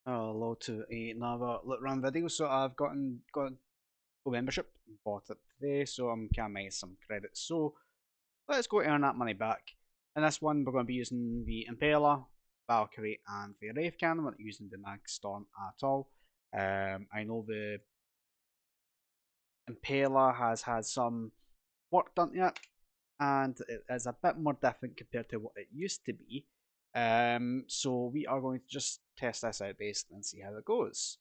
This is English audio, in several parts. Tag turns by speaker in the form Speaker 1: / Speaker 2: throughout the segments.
Speaker 1: Hello to another look round video. So I've got a membership, bought it today, so I'm kind of making some credits. So let's go earn that money back. In this one, we're going to be using the Impaler, Valkyrie, and the Wraith Cannon. We're not using the Mag Storm at all. I know the Impaler has had some work done to it, and it is a bit more different compared to what it used to be. So we are going to just test this out basically and see how it goes.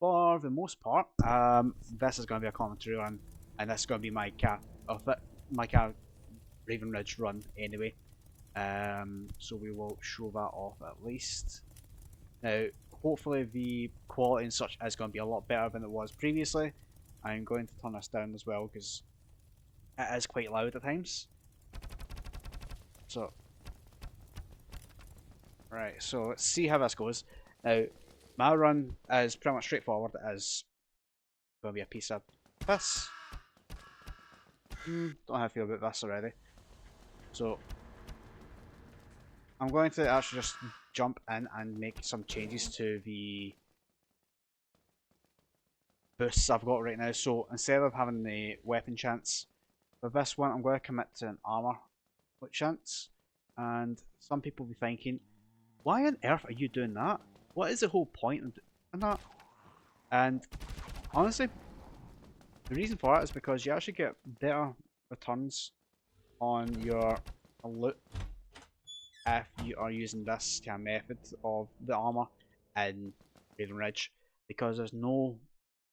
Speaker 1: For the most part, this is going to be a commentary run, and this is going to be my cat Raven Ridge run anyway. So we will show that off at least. Now, hopefully the quality and such is going to be a lot better than it was previously. I'm going to turn this down as well because it is quite loud at times. So, right, so let's see how this goes. Now, my run is pretty much straightforward. It is going to be a piece of piss. Don't know how I feel about this already. So, I'm going to actually just jump in and make some changes to the boosts I've got right now. So, instead of having the weapon chance, for this one I'm going to commit to an armor chance. And some people will be thinking, why on earth are you doing that? What is the whole point in that? And honestly, the reason for it is because you actually get better returns on your loot if you are using this kind of method of the armor in Raven Ridge, because there's no,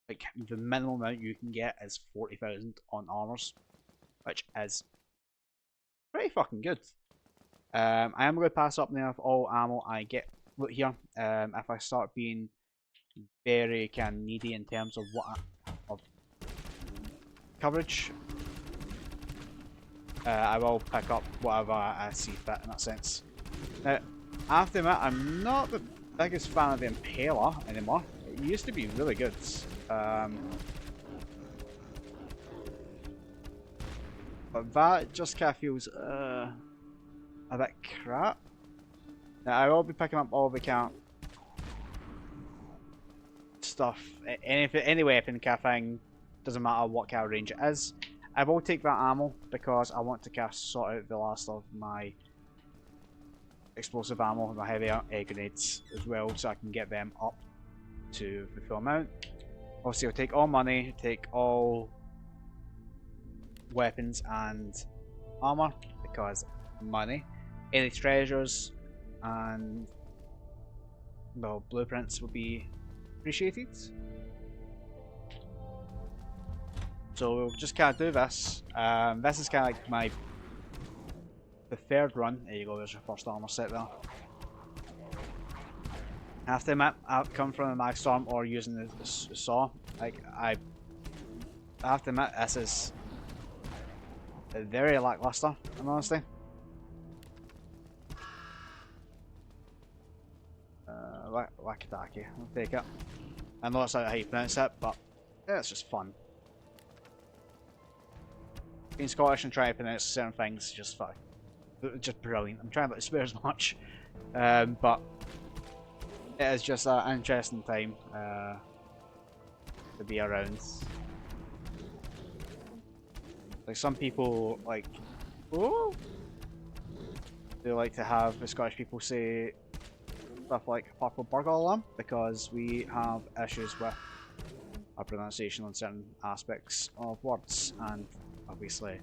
Speaker 1: like, the minimum amount you can get is 40,000 on armors, which is pretty fucking good. I am going to pass up now of all ammo I get look here. If I start being very kind of needy in terms of of coverage, I will pick up whatever I see fit in that sense. Now, I have to admit, I'm not the biggest fan of the Impaler anymore. It used to be really good. But that just kind of feels a bit crap. Now, I will be picking up all the kind of stuff, any weapon kind of thing, doesn't matter what kind of range it is. I will take that ammo because I want to cast sort out the last of my explosive ammo, my heavy air grenades as well, so I can get them up to the full amount. Obviously, I'll take all money, take all weapons and armor because money. Any treasures and, well, blueprints would be appreciated. So we'll just kind of do this. This is kind of like the third run. There you go, there's your first armor set there. I have to admit, I've come from the Mag Storm or using the saw. Like, I have to admit, this is very lackluster, in honesty. Wakataki, I'll take it. I know that's not how you pronounce it, but yeah, it's just fun. Being Scottish and trying to pronounce certain things is just fun. Just brilliant. I'm trying not to swear as much, but it is just an interesting time to be around. Like, some people like, oh, they like to have the Scottish people say stuff like purple burger alarm because we have issues with our pronunciation on certain aspects of words, and obviously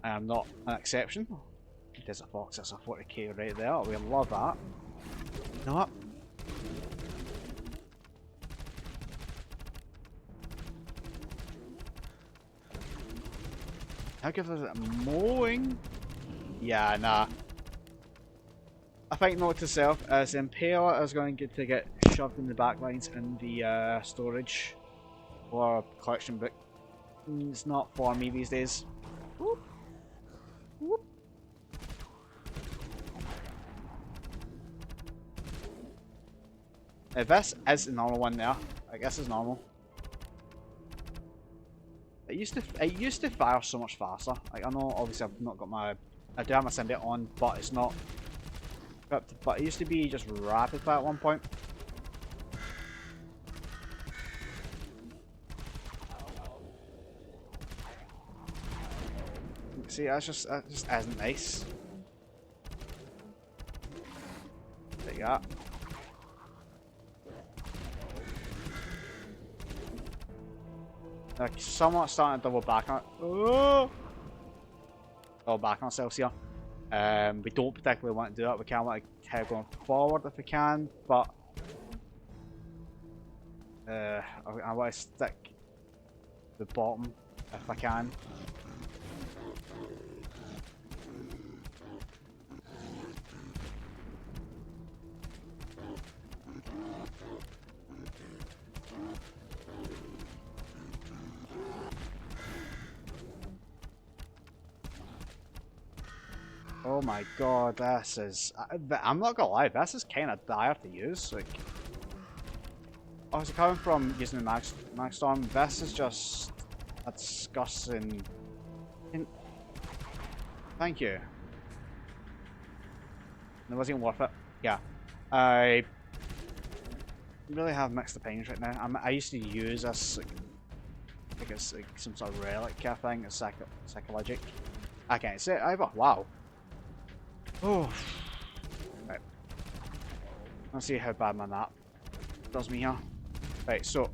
Speaker 1: I am not an exception. There's a fox, that's a 40k right there, we love that. You know what? How good is it mowing? Yeah, nah. I think note to self, as Impaler is going to get shoved in the backlines in the storage or collection book. It's not for me these days. Whoop. Whoop. Now this is the normal one there. I guess it's normal. It used to fire so much faster. Like, I know obviously I've not got I do have my symbiote on, but it's not. But it used to be just rapid fire at one point. See, that just isn't nice. Like that. Like, somewhat starting to double back on it. Oh! Double back on ourselves here. We don't particularly want to do that. We kind of want to head going forward if we can, but I want to stick to the bottom if I can. Oh my god, this is... I'm not gonna lie, this is kind of dire to use. Like, obviously coming from using the milestone, this is just a disgusting... Thank you. It wasn't even worth it. Yeah. I really have mixed opinions right now. I used to use this, like it's like some sort of relic kind of thing, it's psychologic. I can't say it either. Wow. Oh. Right. Let's see how bad my nap does me here. Right, so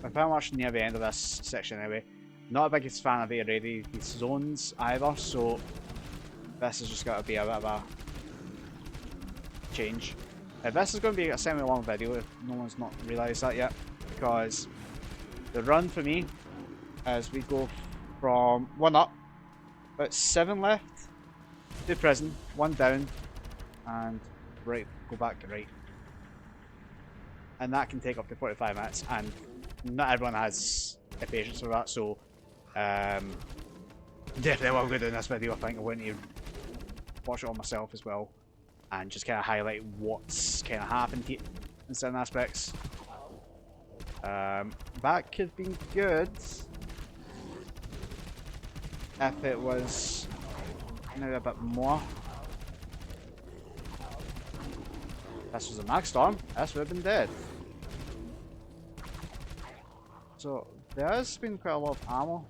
Speaker 1: we're pretty much near the end of this section anyway. Not a biggest fan of these zones either, so this has just got to be a bit of a change. This is going to be a semi-long video if no one's not realised that yet, because the run for me as we go from 1 up, about 7 left, to prison, 1 down, and right, go back to right. And that can take up to 45 minutes, and not everyone has the patience for that, so definitely what I'm going to do in this video, I think I'm going to watch it on myself as well, and just kind of highlight what's kind of happened here in certain aspects. That could be good if it was maybe a bit more. This was a mag storm, this would have been dead. So there has been quite a lot of ammo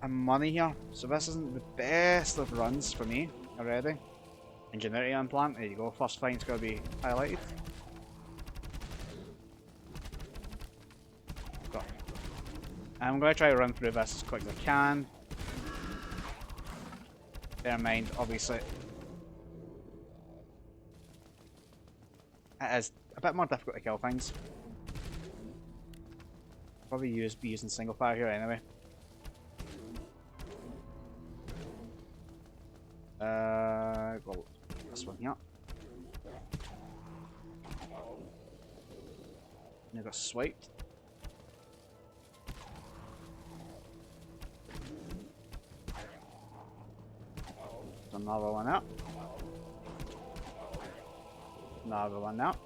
Speaker 1: and money here, so this isn't the best of runs for me already. Ingenuity implant, there you go, first find's going to be highlighted. So, I'm going to try to run through this as quick as I can. Bear in mind, obviously, it is a bit more difficult to kill things. Probably be using single fire here anyway. Well, this one here. And I got swiped. Another one out. Another one out.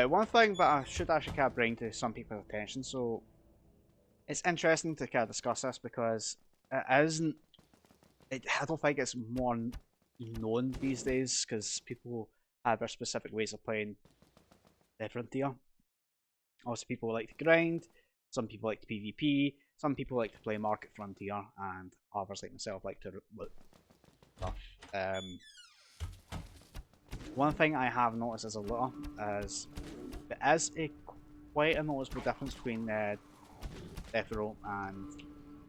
Speaker 1: One thing that I should actually kind of bring to some people's attention, so it's interesting to kind of discuss this because it isn't. I don't think it's more known these days because people have their specific ways of playing Frontier. Also, people like to grind, some people like to PvP, some people like to play Market Frontier, and others like myself like to loot stuff. One thing I have noticed as a looter is there is quite a noticeable difference between Death Row and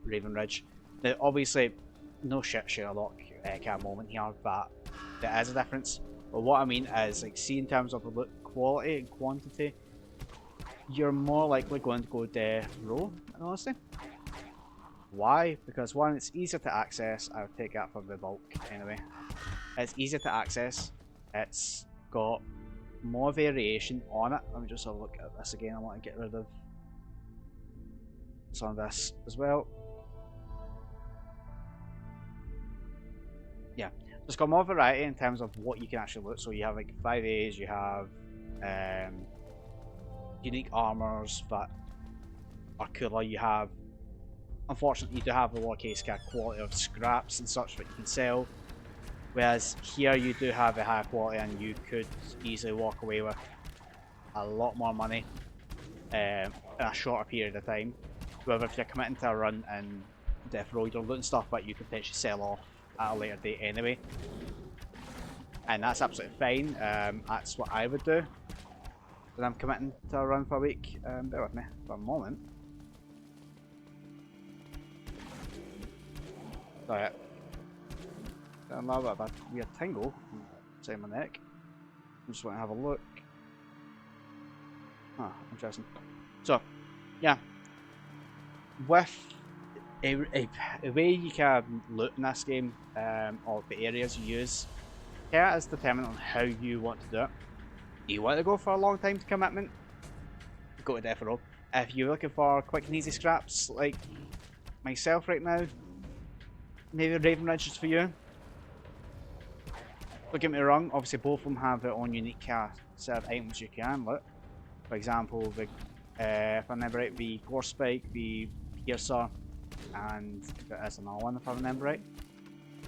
Speaker 1: Raven Ridge. Now, obviously, no shit Sherlock kind of moment here, but there is a difference. But what I mean is, like, see in terms of the loot quality and quantity, you're more likely going to go Death Row, in honesty. Why? Because one, it's easier to access. I would take that for the bulk anyway. It's easier to access. It's got more variation on it. Let me just have a look at this again. I want to get rid of some of this as well. Yeah, it's got more variety in terms of what you can actually loot. So you have like 5As, you have unique armors that are cooler. You have, unfortunately, you do have a lowercase kind of quality of scraps and such that you can sell. Whereas here you do have a higher quality and you could easily walk away with a lot more money in a shorter period of time. However, if you're committing to a run in Death Row, you're looting stuff that you could potentially sell off at a later date anyway. And that's absolutely fine. That's what I would do when I'm committing to a run for a week. Bear with me for a moment. Sorry. A little bit of a weird tingle inside my neck. I just want to have a look. Ah, interesting. So, yeah. With a way you can loot in this game, or the areas you use, is determined on how you want to do it. Do you want to go for a long time commitment? Go to Death Row. If you're looking for quick and easy scraps, like myself right now, maybe Raven Ridge is for you. Don't get me wrong, obviously both of them have their own unique set of items you can loot. For example, the, if I remember right, the Gore Spike, the Piercer, and there is another one if I remember right,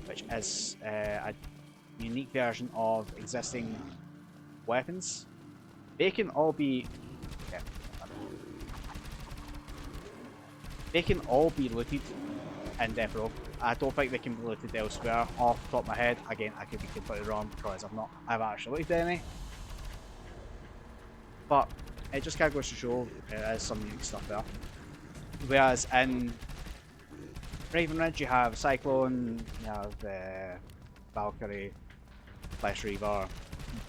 Speaker 1: which is a unique version of existing weapons. They can all be looted in Death Row. I don't think they can be looted elsewhere. Off the top of my head, again, I could be completely wrong because I've actually looked at any. But it just kind of goes to show there is some unique stuff there. Whereas in Raven Ridge, you have Cyclone, you have Valkyrie, Flesh Reaver,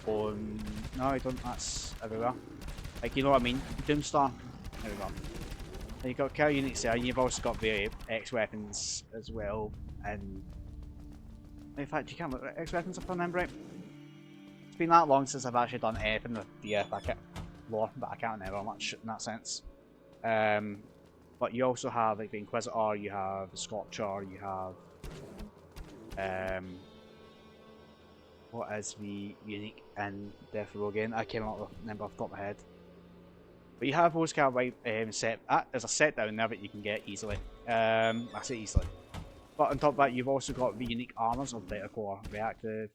Speaker 1: Bone. No, I don't. That's everywhere. Like, you know what I mean? Doomstar. There we go. And you've got kind of unique there, and you've also got the X weapons as well. And in fact, you can't look at X weapons if I remember right. It's been that long since I've actually done anything with the lore, but I can't remember much in that sense. But you also have like the Inquisitor, you have the Sculpture, you have what is the unique in Death Row again? I cannot remember off the top of my head. But you have those kind of like there's a set down there that you can get easily. I say easily. But on top of that, you've also got the unique armors of Beta Core, Reactive,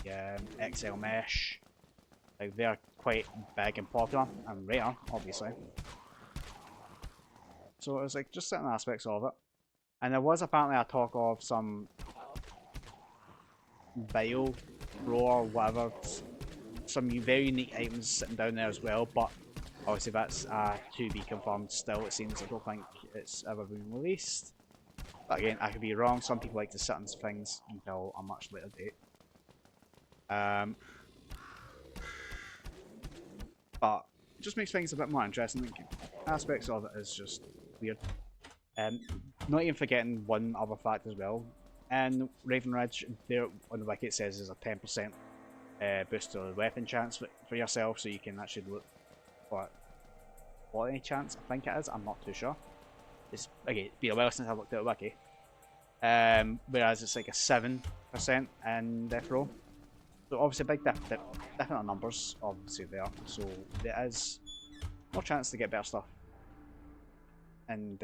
Speaker 1: XL Mesh. Like, they're quite big and popular and rare, obviously. So it's like just certain aspects of it. And there was apparently a talk of some bio pro or whatever, some very unique items sitting down there as well, but obviously that's to be confirmed still, it seems. I don't think it's ever been released. But again, I could be wrong. Some people like to sit on things until a much later date. But it just makes things a bit more interesting. Like, aspects of it is just weird. Not even forgetting one other fact as well. And Raven Ridge, there on the wiki it says there's a 10% boost to the weapon chance for yourself, so you can actually look for quality chance, I think it is. I'm not too sure. It's again, it's been a while since I looked at the wiki. Whereas it's like a 7% in Death Row. So obviously big different numbers obviously there. So there is more chance to get better stuff in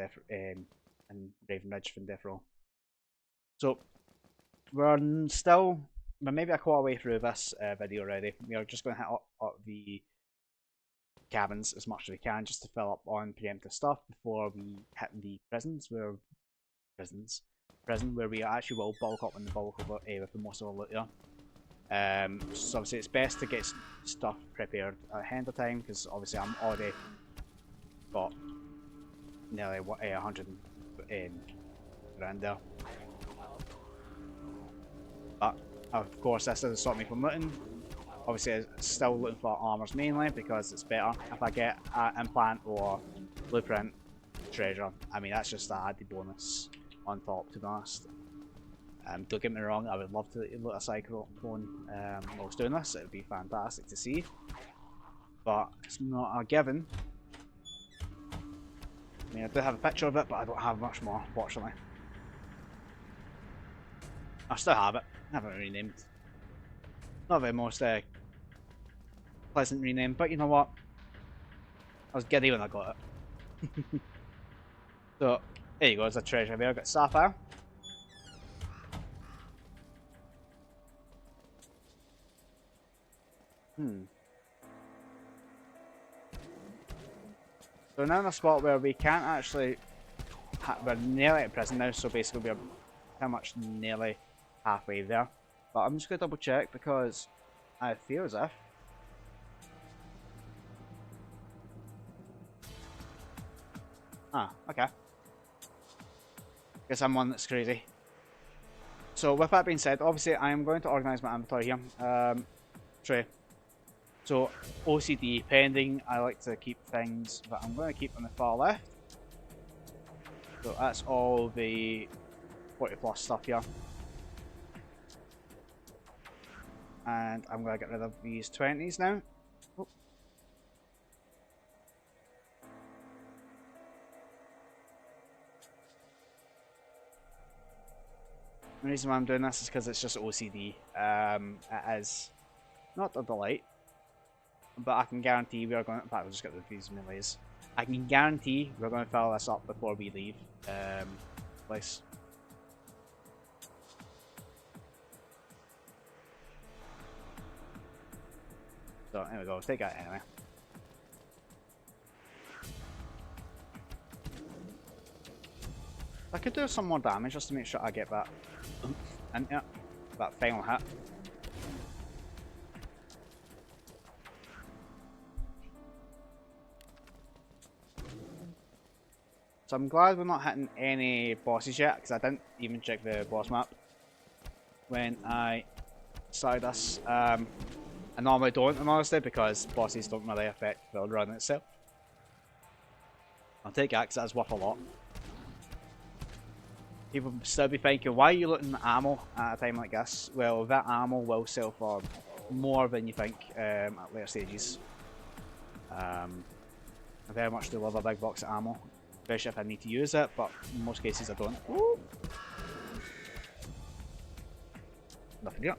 Speaker 1: Raven Ridge from Death Row. So we're maybe a quarter way through this video already. We are just going to hit up the cabins as much as we can just to fill up on preemptive stuff before we hit the prisons where we actually will bulk up in the bulk of it with the most of our loot there. So obviously it's best to get stuff prepared ahead of time because obviously I'm already got nearly 100 grand there. But of course this doesn't stop me from looting. Obviously I'm still looking for armors mainly because it's better if I get an implant or blueprint treasure. I mean that's just an added bonus on top, to be honest. Don't get me wrong, I would love to loot a cyclone while I was doing this. It would be fantastic to see, but it's not a given. I mean I do have a picture of it, but I don't have much more, fortunately. I still have it. I haven't renamed. Not the most pleasant rename, but you know what? I was giddy when I got it. So, there you go, there's a treasure there. I've got Sapphire. Hmm. So now in a spot where we can't actually... we're nearly at prison now, so basically we're pretty much nearly halfway there. But I'm just going to double check because I feel as if... Ah, okay. Guess I'm one that's crazy. So with that being said, obviously I am going to organise my inventory here. Tray. So OCD pending, I like to keep things that I'm going to keep on the far left. So that's all the 40 plus stuff here. And I'm going to get rid of these 20s now. Oh. The reason why I'm doing this is because it's just OCD. It is not a delight, but I can guarantee we are going to... In fact, we'll just get rid of these melees. I can guarantee we're going to fill this up before we leave place. So, there we go. Take that anyway. I could do some more damage just to make sure I get that into it. That final hit. So I'm glad we're not hitting any bosses yet, because I didn't even check the boss map when I started this. I normally don't, honestly, because bosses don't really affect the run itself. I'll take that because that's worth a lot. People still be thinking, why are you looting ammo at a time like this? Well, that ammo will sell for more than you think at later stages. I very much do love a big box of ammo, especially if I need to use it, but in most cases I don't. Ooh. Nothing here.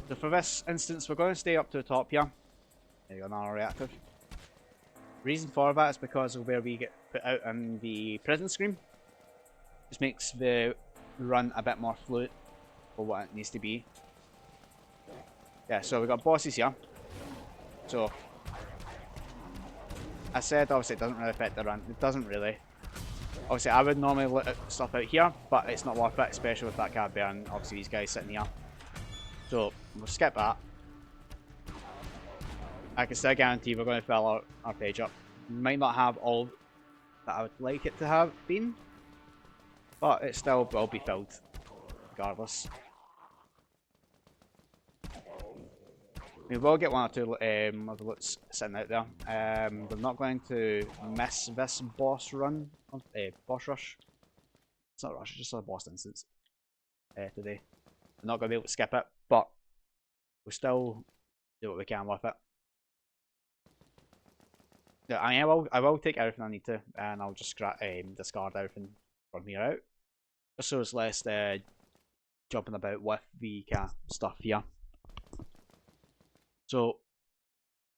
Speaker 1: So for this instance, we're going to stay up to the top here. There you go, another reactive. Reason for that is because of where we get put out in the prison screen. Just makes the run a bit more fluid for what it needs to be. Yeah, so we've got bosses here. So, I said obviously it doesn't really affect the run. It doesn't really. Obviously I would normally let stuff out here, but it's not worth it, especially with that cat bear and obviously these guys sitting here. So, we'll skip that. I can still guarantee we're going to fill our page up. Might not have all that I would like it to have been, but it still will be filled, regardless. We will get one or two of the loots sitting out there. We're not going to miss this boss run, boss rush. It's not a rush, it's just a boss instance today. We're not going to be able to skip it, but we'll still do what we can with it. Yeah, I will take everything I need to, and I'll just discard everything from here out, just so it's less jumping about with the kind of stuff here. So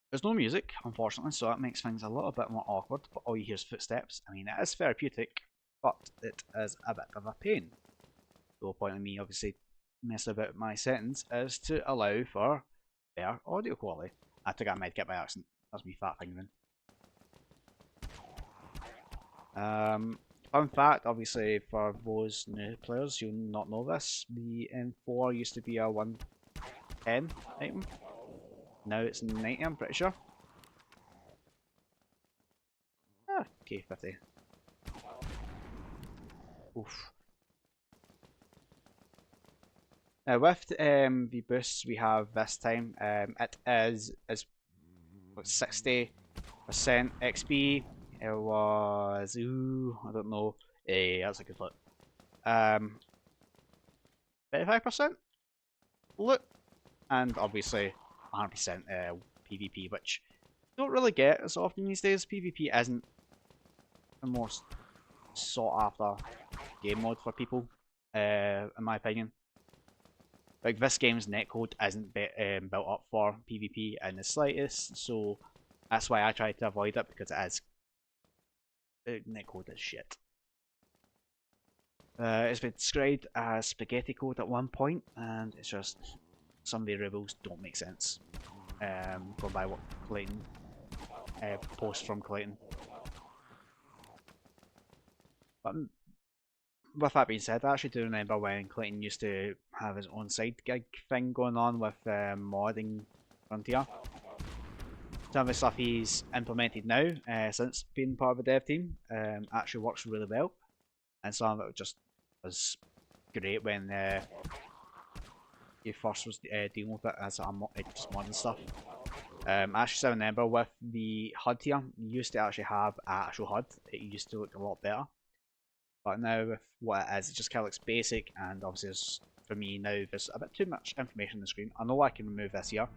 Speaker 1: there's no music, unfortunately, so that makes things a little bit more awkward. But all you hear is footsteps. I mean, it is therapeutic, but it is a bit of a pain. The whole point of me obviously messing about with my settings is to allow for better audio quality. I took out a medkit by accident. That's me fat fingering. Fun fact, obviously, for those new players, you'll not know this. The M4 used to be a 110 item. Now it's 90, I'm pretty sure. Ah, okay, 50. Oof. Now with the boosts we have this time, it is 60% XP. It was, ooh, I don't know. That's a good look. 35% loot, and obviously 100% PvP, which you don't really get as often these days. PvP isn't the most sought after game mode for people, in my opinion. Like, this game's netcode isn't built up for PvP in the slightest, so that's why I try to avoid it, because it is netcode is shit. It's been described as spaghetti code at one point, and it's just some variables don't make sense. Going by what Clayton posts from Clayton. But with that being said, I actually do remember when Clayton used to have his own side gig thing going on with modding Frontier. Some of the stuff he's implemented now, since being part of the dev team, actually works really well, and some of it just was great when he first was dealing with it as just modding stuff. I actually still remember with the HUD here, you used to actually have an actual HUD. It used to look a lot better. But now with what it is, it just kind of looks basic, and obviously for me now there's a bit too much information on the screen. I know I can remove this here,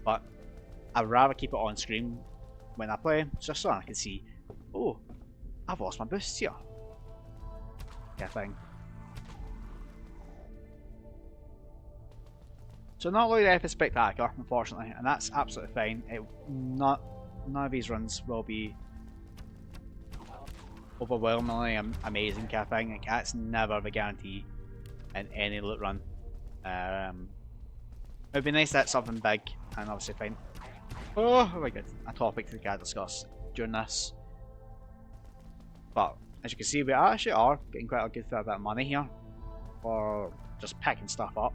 Speaker 1: but I'd rather keep it on screen when I play, just so I can see, oh, I've lost my boosts here. Yeah, thing. So not looking anything spectacular, unfortunately, and that's absolutely fine. None of these runs will be overwhelmingly amazing kind of thing. Like, that's never the guarantee in any loot run. It'd be nice to hit something big, and obviously find, oh my god, a topic to discuss during this. But as you can see, we actually are getting quite a good fair bit of money here for just picking stuff up.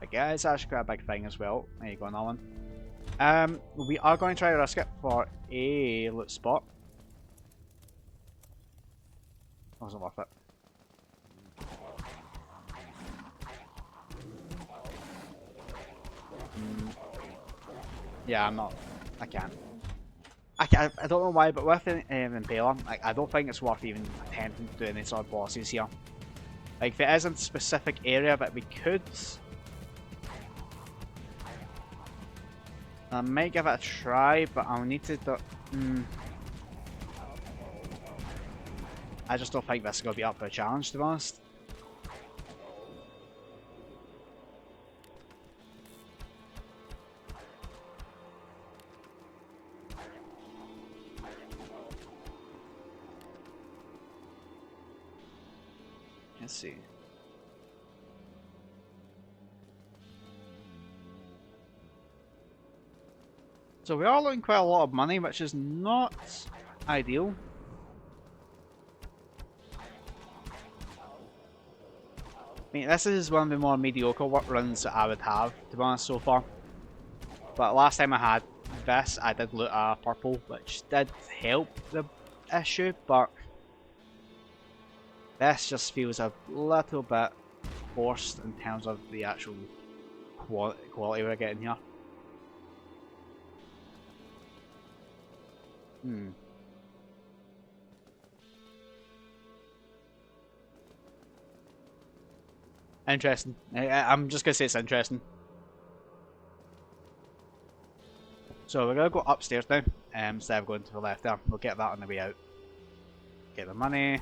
Speaker 1: Like, yeah, it's actually quite a big thing as well. There you go, another one. We are going to try to risk it for a loot spot. Wasn't worth it. Yeah, I'm not. I can't. I don't know why, but with an Impaler, like, I don't think it's worth even attempting to do any sort of bosses here. Like, if it isn't a specific area that we could, I might give it a try, but I'll need to do. I just don't think this is going to be up for a challenge, to be honest. Let's see. So we are losing quite a lot of money, which is not ideal. I mean, this is one of the more mediocre work runs that I would have, to be honest, so far. But last time I had this, I did loot a purple, which did help the issue, but this just feels a little bit forced in terms of the actual quality we're getting here. Interesting. I'm just gonna say it's interesting. So we're gonna go upstairs now, instead of going to the left there. We'll get that on the way out. Get the money.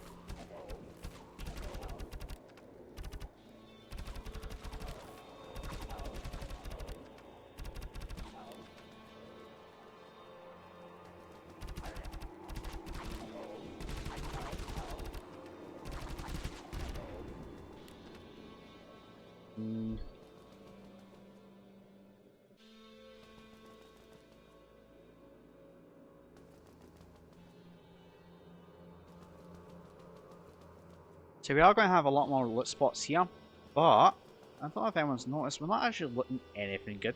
Speaker 1: So we are going to have a lot more loot spots here, but I don't know if anyone's noticed, we're not actually looting anything good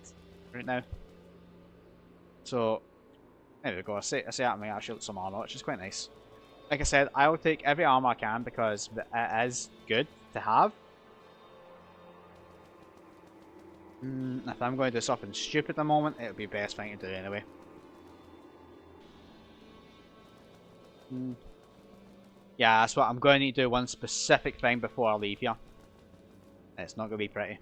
Speaker 1: right now. So there we go, I say that may actually loot some armor, which is quite nice. Like I said, I will take every armor I can because it is good to have. If I'm going to do something stupid at the moment, it would be the best thing to do anyway. Yeah, that's what I'm going to need to do, one specific thing before I leave here. It's not going to be pretty.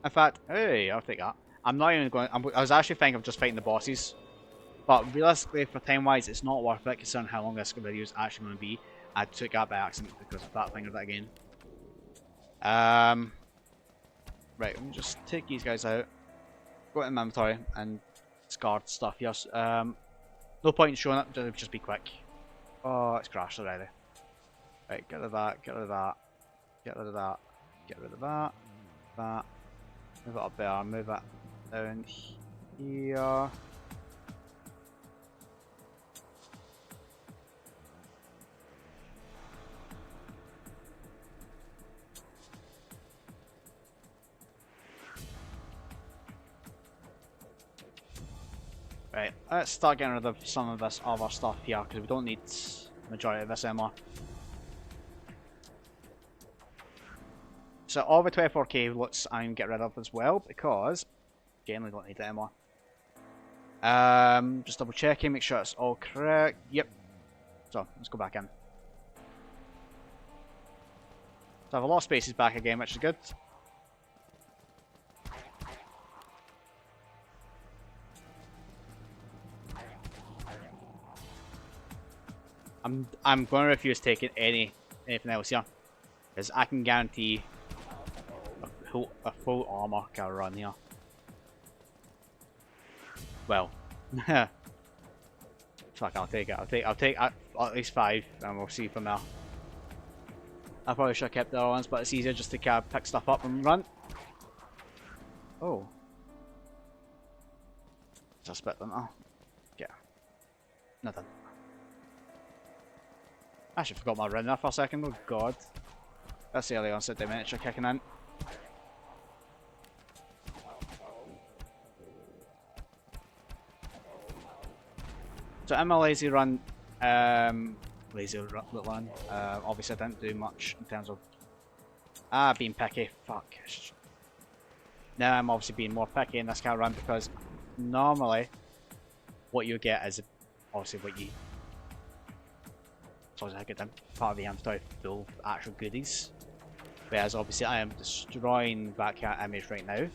Speaker 1: In fact, hey, I'll take that. I'm not even going. I was actually thinking of just fighting the bosses, but realistically, for time-wise, it's not worth it considering how long this video is actually going to be. I took that by accident because of that thing or that again. Right, let me just take these guys out. Go into my inventory and discard stuff. Yes. No point in showing it. Just be quick. Oh, it's crashed already. Right, get rid of that. Get rid of that. Get rid of that. Get rid of that. That. Move it up there. Move it down here. Right, let's start getting rid of some of this other stuff here because we don't need the majority of this anymore. So all the 24k looks I'm get rid of as well because again we don't need it anymore. Just double checking, make sure it's all correct. Yep. So let's go back in. So I have a lot of spaces back again, which is good. I'm going to refuse taking anything else here, because I can guarantee a full armor can run here. Well, fuck, I'll take it. I'll take at least 5, and we'll see from there. I probably should have kept the other ones, but it's easier just to kind of pick stuff up and run. Oh, just spit them now. Yeah, nothing. I actually forgot my run there for a second. Oh god, that's the early onset dementia kicking in. So in my lazy run, obviously I didn't do much in terms of being picky. Fuck. Now I'm obviously being more picky in this kind of run because normally what you get is obviously what you. So I get them part of the inventory full of actual goodies. Whereas obviously I am destroying that kind of image right now.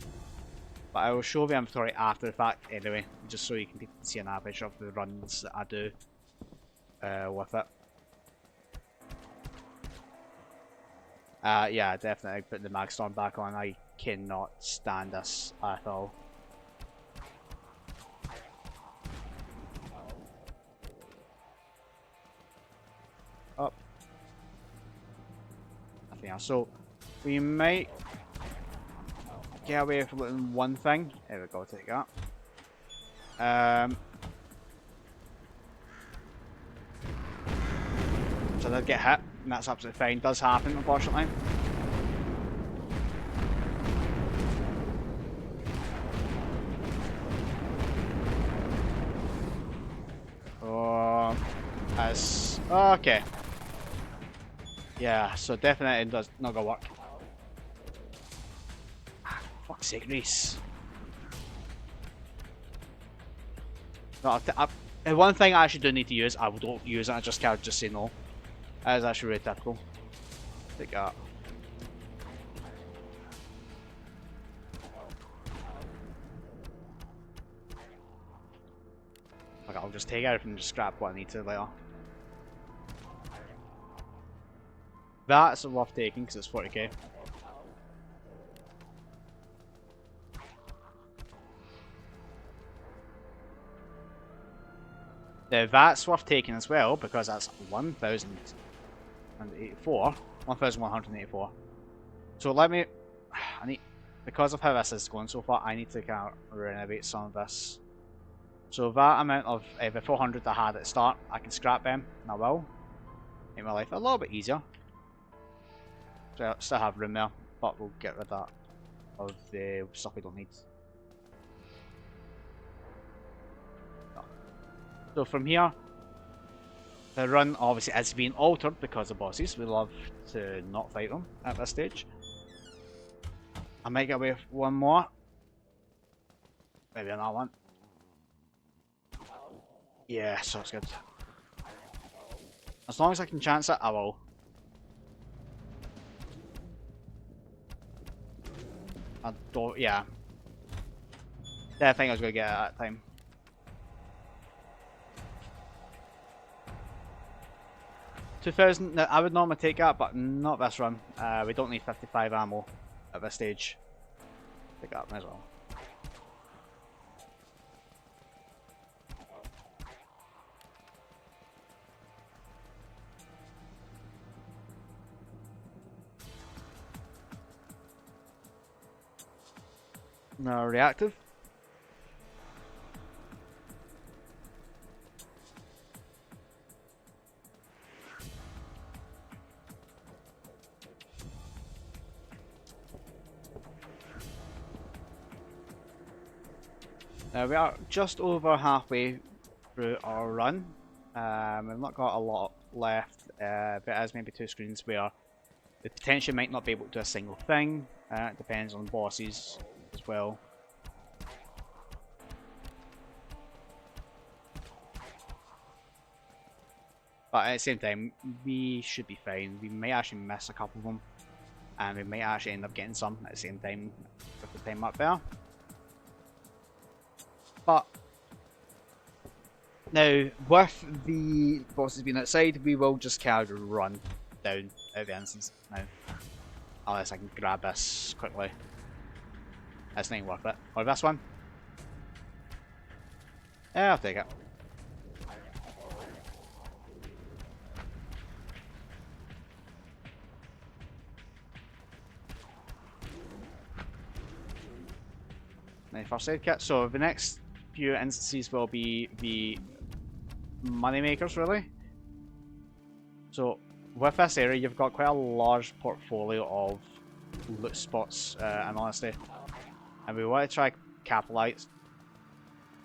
Speaker 1: But I will show the inventory after the fact anyway, just so you can see an average of the runs that I do with it. Yeah, definitely put the milestone back on. I cannot stand this at all. Up. Nothing else. So we might get away from one thing. There we go, take that. So they'll get hit, and that's absolutely fine. Does happen, unfortunately. Oh, that's okay. Yeah, so definitely does not gonna work. Fuck's sake, Reese. No, one thing I actually do need to use, I don't use it, I just can't just say no. That is actually really typical. Take that. Okay, I'll just take everything and just scrap what I need to later. That's worth taking because it's 40k. Now that's worth taking as well because that's 1,184. So let me, because of how this is going so far, I need to kind of renovate some of this. So that amount of the 400 I had at the start, I can scrap them, and I will. Make my life a little bit easier. So I still have room there, but we'll get rid of the stuff we don't need. So from here, the run obviously is being altered because of bosses. We love to not fight them at this stage. I might get away with one more. Maybe another one. Yeah, so it's good. As long as I can chance it, I will. I don't, yeah. Didn't think I was going to get it at that time. 2000. Now, I would normally take that, but not this run. We don't need 55 ammo at this stage. Pick that up as well. Now reactive. Now we are just over halfway through our run. We've not got a lot left, but as maybe 2 screens where the potential might not be able to do a single thing. It depends on bosses as well. But at the same time, we should be fine. We might actually miss a couple of them, and we might actually end up getting some at the same time with the time up there. But now, with the bosses being outside, we will just kind of run down out of the instance now. Unless I can grab this quickly. That's not worth it. Or this one. Yeah, I'll take it. Now, first aid kit. So the next few instances will be the money makers, really. So with this area, you've got quite a large portfolio of loot spots, in honesty, and we want to try capitalize.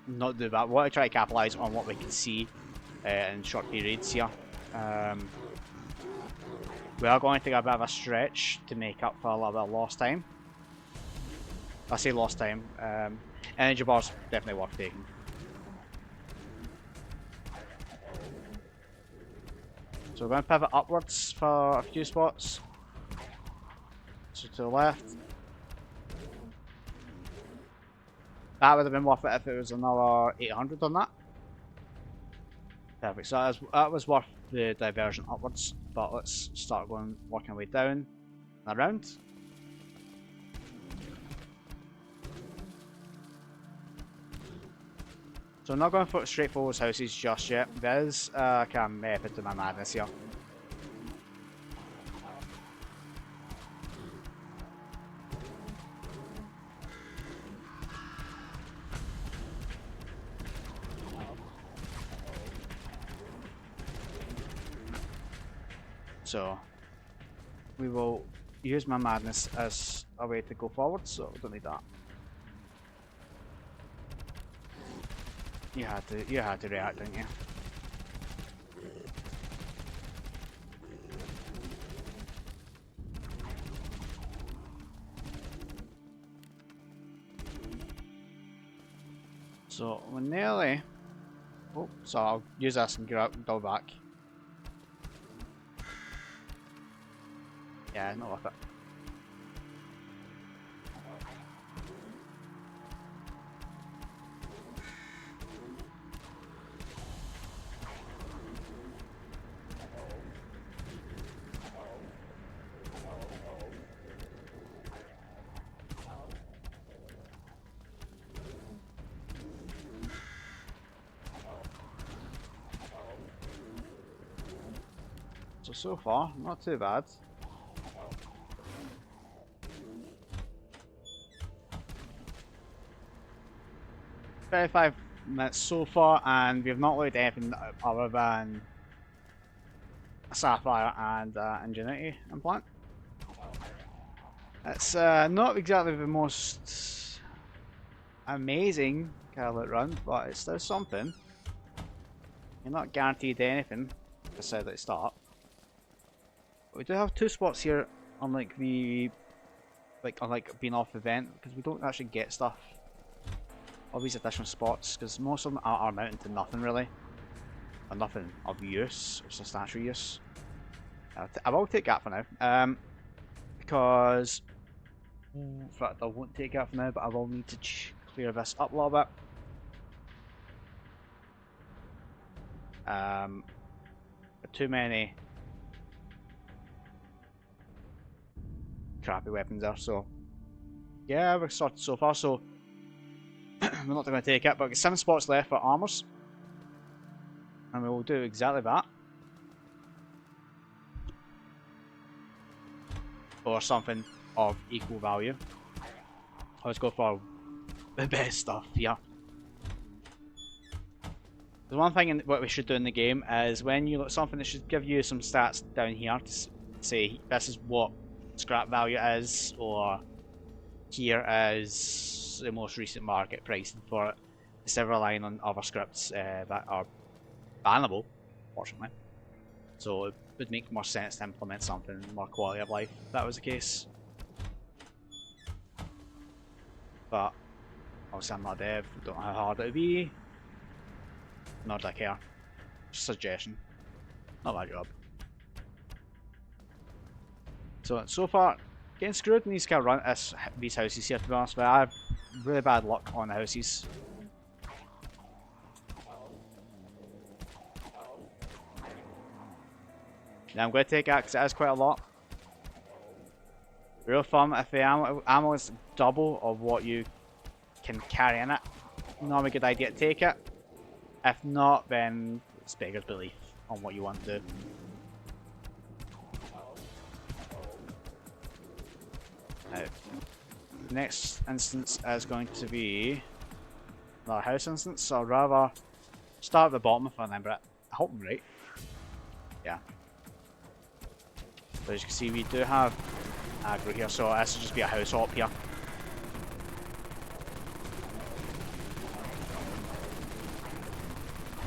Speaker 1: Not do that. We want to try to capitalize on what we can see in short periods here. We are going to take a bit of a stretch to make up for a little bit of lost time. I say lost time. Energy bars definitely worth taking. So we're going to pivot upwards for a few spots. So to the left. That would have been worth it if it was another 800 on that. Perfect. So that was worth the diversion upwards. But let's start working our way down and around. So I'm not going for straightforward houses just yet. There is a kind of method to my madness here. So we will use my madness as a way to go forward, so we don't need that. You had to react, didn't you? So we're nearly. Oh, so I'll use this and go back. Yeah, not worth it. So far, not too bad. $35 minutes so far, and we have not looked at anything other than a sapphire and ingenuity implant. It's not exactly the most amazing kind of loot run, but it's still something. You're not guaranteed anything, like I said at the start. We do have 2 spots here, unlike being off event, because we don't actually get stuff. All these additional spots, because most of them are mounted to nothing really, or nothing of use or substantial use. I will take that for now, because in fact I won't take that for now, but I will need to clear this up a little bit. Too many crappy weapons there. So yeah, we're sorted so far. So we're not going to take it, but we've got 7 spots left for armors, and we will do exactly that. Or something of equal value. Let's go for the best stuff here. The one thing what we should do in the game is when you look something that should give you some stats down here to say this is what scrap value is, or here is the most recent market pricing for it, instead of relying on other scripts that are bannable, fortunately. So it would make more sense to implement something more quality of life if that was the case. But obviously I'm not a dev, don't know how hard it would be. Not that I care. Just a suggestion. Not my job. So far, getting screwed in these kind of these houses here, to be honest, but I have really bad luck on the houses. Now I'm going to take that because it is quite a lot. Real fun if the ammo is double of what you can carry in it. Not a good idea to take it. If not, then it's beggar's belief on what you want to do. Now, the next instance is going to be another house instance, so I'd rather start at the bottom if I remember it. I hope I'm right. Yeah. So as you can see, we do have aggro here, so this will just be a house hop here.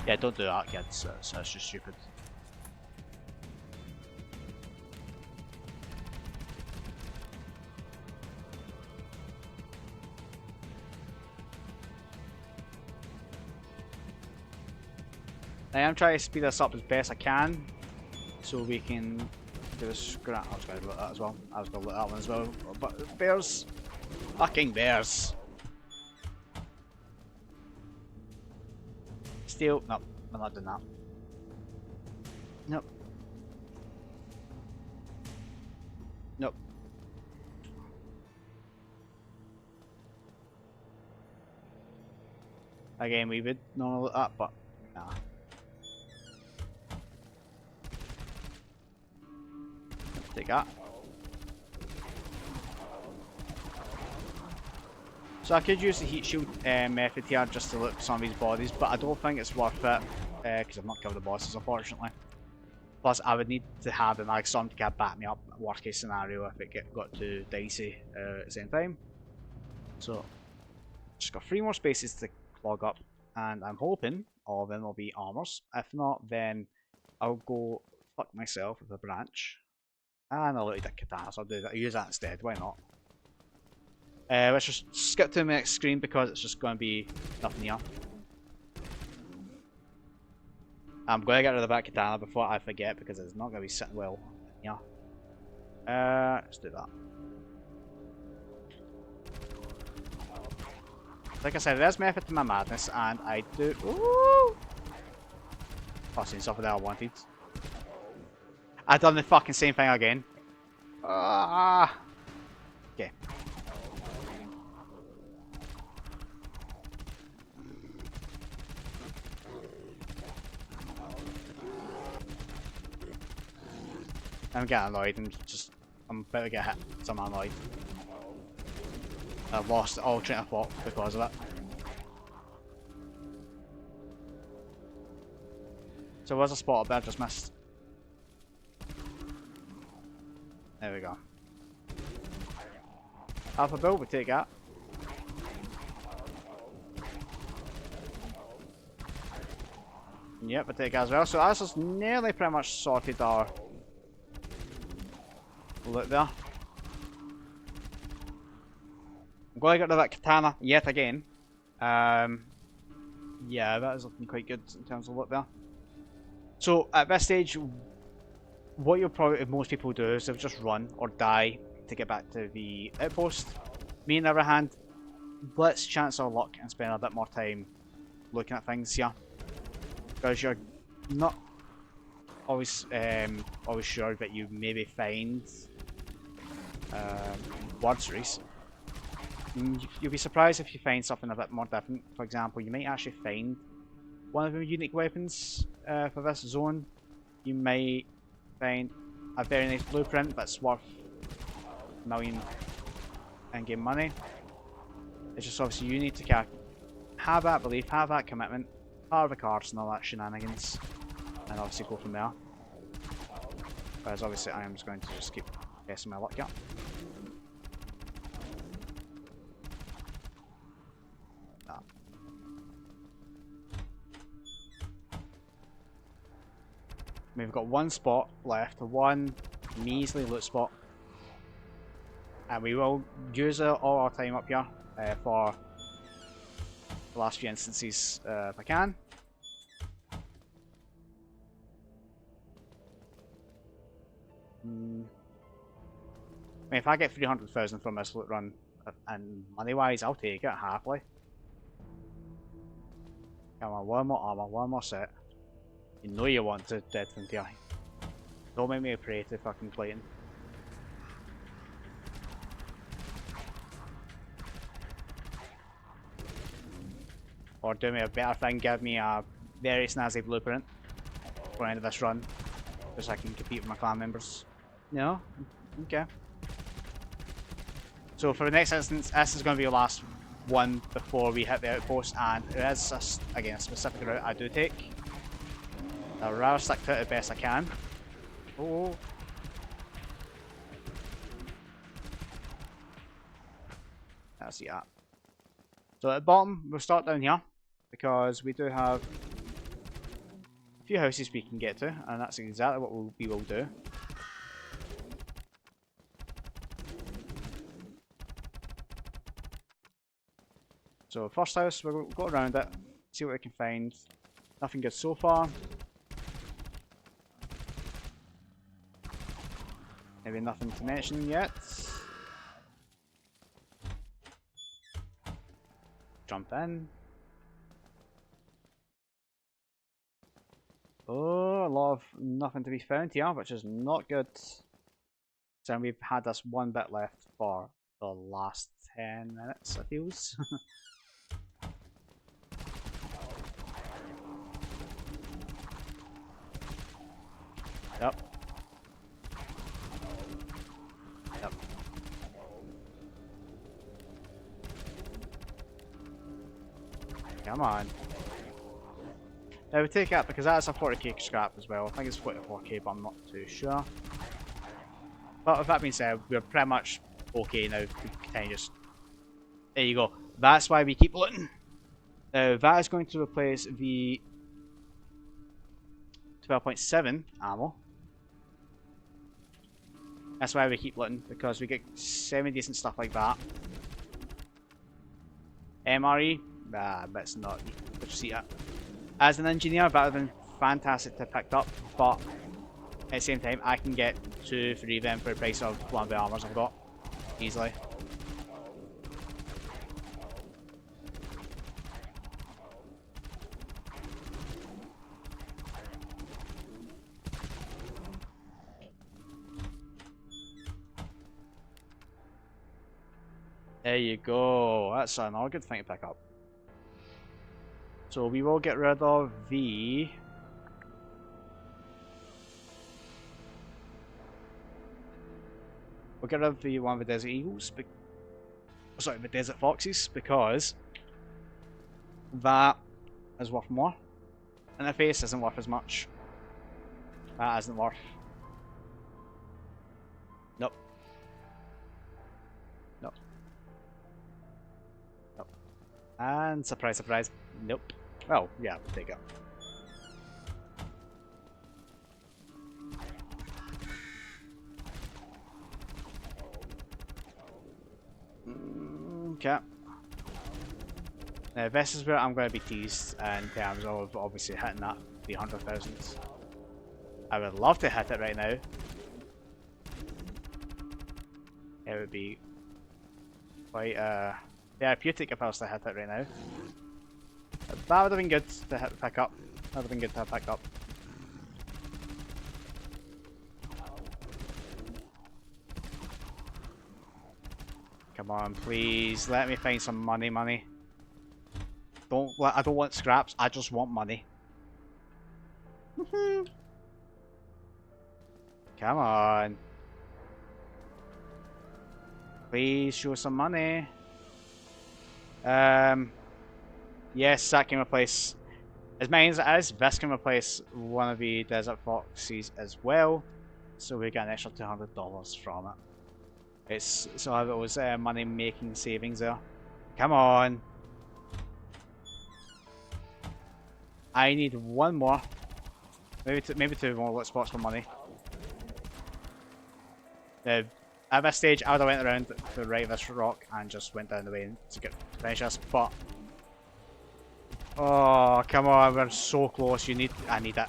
Speaker 1: Yeah, don't do that, kids. That's just stupid. I am trying to speed this up as best I can, so we can do a scrap. I was going to look at that as well. I was going to look at that one as well. But bears, fucking bears. Steal. Nope, I'm not doing that. Nope. Nope. Again, we would normally look at, but nah. Take that. So I could use the heat shield method here just to look at some of these bodies, but I don't think it's worth it because I've not killed the bosses, unfortunately. Plus, I would need to have an Alex to kind of back me up, worst case scenario, if it got too dicey at the same time. So, just got 3 more spaces to clog up, and I'm hoping all of them will be armors. If not, then I'll go fuck myself with a branch. And I'll look at katana, so I'll do that. I'll use that instead, why not? Let's just skip to the next screen because it's just going to be nothing here. I'm going to get rid of that katana before I forget because it's not going to be sitting well here. Let's do that. Like I said, there's method to my madness, and I do. Ooh! Oh, seen something that I wanted. I've done the fucking same thing again. Ah. Okay. I'm getting annoyed and I'm about to get hit, so I'm annoyed. I've lost all train of thought because of it. So where's a spot up there I just missed? There we go. Alpha build, we take that. Yep, we take that as well. So that's just nearly pretty much sorted our look there. I'm going to get rid of that katana yet again. Yeah, that is looking quite good in terms of look there. So at this stage, what you'll probably most people do is they'll just run or die to get back to the outpost. Me on the other hand, let's chance our luck and spend a bit more time looking at things here, because you're not always always sure that you maybe find wordseries. You'll be surprised if you find something a bit more different. For example, you might actually find one of the unique weapons for this zone. You might find a very nice blueprint that's worth a million in-game money. It's just obviously you need to have that belief, have that commitment, power the cards and all that shenanigans, and obviously go from there. Whereas obviously I am just going to just keep guessing my luck here. We've got one spot left, one measly loot spot, and we will use all our time up here for the last few instances if I can. I mean, if I get 300,000 from this loot run, and money-wise, I'll take it happily. Come on, one more armor, one more set. You know you want to Dead Frontier. Don't make me pray to fucking Clayton. Or do me a better thing, give me a very snazzy blueprint for the end of this run, just so I can compete with my clan members. No? Okay. So for the next instance, this is going to be the last one before we hit the outpost, and it is, again, a specific route I do take. I'll rather stick to it as best I can. Oh. Let's see that. So at the bottom, we'll start down here, because we do have a few houses we can get to, and that's exactly what we will do. So first house, we'll go around it, see what we can find. Nothing good so far. Maybe nothing to mention yet. Jump in. Oh, a lot of nothing to be found here, which is not good. So we've had this one bit left for the last 10 minutes, it feels. Yep. Yep. Come on. Now we take it because that's a 40k scrap as well. I think it's 44k, but I'm not too sure. But with that being said, we're pretty much okay now. We kind of just... There you go. That's why we keep looting. Now that is going to replace the 12.7 ammo. That's why we keep looting, because we get semi-decent stuff like that. MRE? Nah, but it's not. Let's see it. As an engineer, that would have been fantastic to pick up, but at the same time, I can get 2, 3 of them for the price of one of the armors I've got. Easily. There you go. That's another good thing to pick up. So we will get rid of the... We'll get rid of the one with the Desert Eagles. Sorry, the Desert Foxes, because that is worth more. And the face isn't worth as much. That isn't worth. Nope. Nope. Nope. And surprise, surprise. Nope. Oh, yeah, we'll take it. Okay. Now this is where I'm going to be teased in terms of obviously hitting that 300,000. I would love to hit it right now. It would be quite therapeutic if I was to hit it right now. That would have been good to pick up. That would have been good to have picked up. Come on, please. Let me find some money. I don't want scraps. I just want money. Come on. Please show some money. Yes, that can replace. As many as it is, this can replace one of the Desert Foxes as well. So we get an extra $200 from it. So it was money making savings there. Come on. I need one more. Maybe two more lit spots for money. At this stage, I would have went around to the right of this rock and just went down the way to finish this, but... Oh, come on, we're so close. I need it.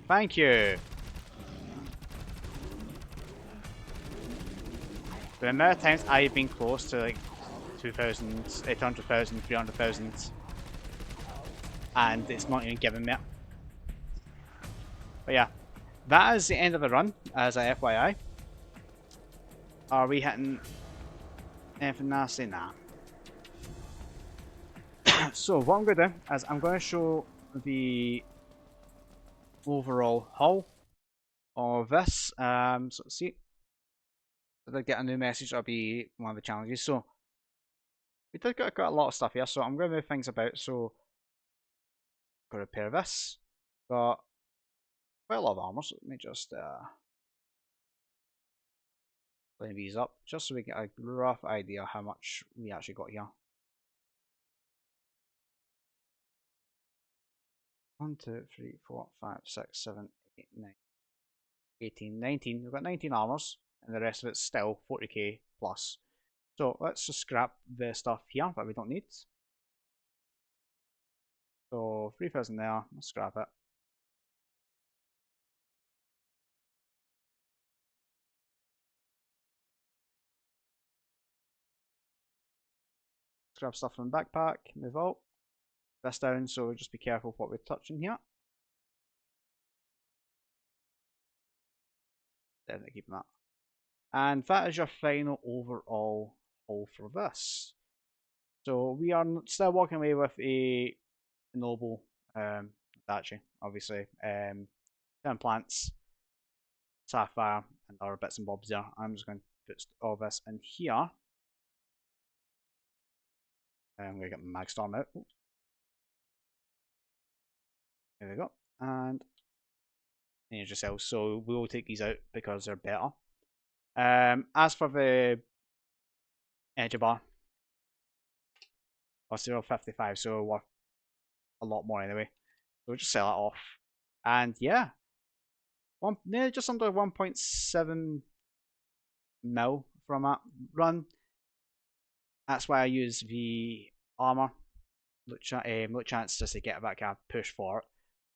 Speaker 1: Thank you. The amount of times I've been close to like 2,000, 800,000, 300,000, and it's not even giving me it. But yeah, that is the end of the run, as a FYI. Are we hitting anything nasty? Nah. So what I'm going to do is I'm going to show the overall hull of this. So let's see. If I get a new message, that'll be one of the challenges. So we did got a lot of stuff here, so I'm going to move things about. So go repair this. Got quite a lot of armor, so let me just line these up just so we get a rough idea how much we actually got here. 1, 2, 3, 4, 5, 6, 7, 8, 9, 18, 19. We've got 19 armors, and the rest of it's still 40k plus. So let's just scrap the stuff here that we don't need. So 3,000 there, let's scrap it. Grab stuff from the backpack, move out. This down, so just be careful what we're touching here. Definitely keeping that. And that is your final overall haul for this. So we are still walking away with a noble statue, obviously. 10 plants, sapphire, and other bits and bobs there. I'm just going to put all this in here. I'm going to get my Magstorm out. There we go. And change yourself. So we will take these out because they're better. As for the energy bar, it's 0.55, so worth a lot more anyway. So we'll just sell it off. And yeah, just under 1.7 mil from that run. That's why I use the armor look chance just to get a back push for it.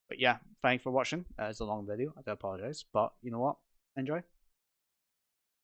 Speaker 1: But yeah, thanks for watching. It's a long video. I do apologize, but you know what? Enjoy.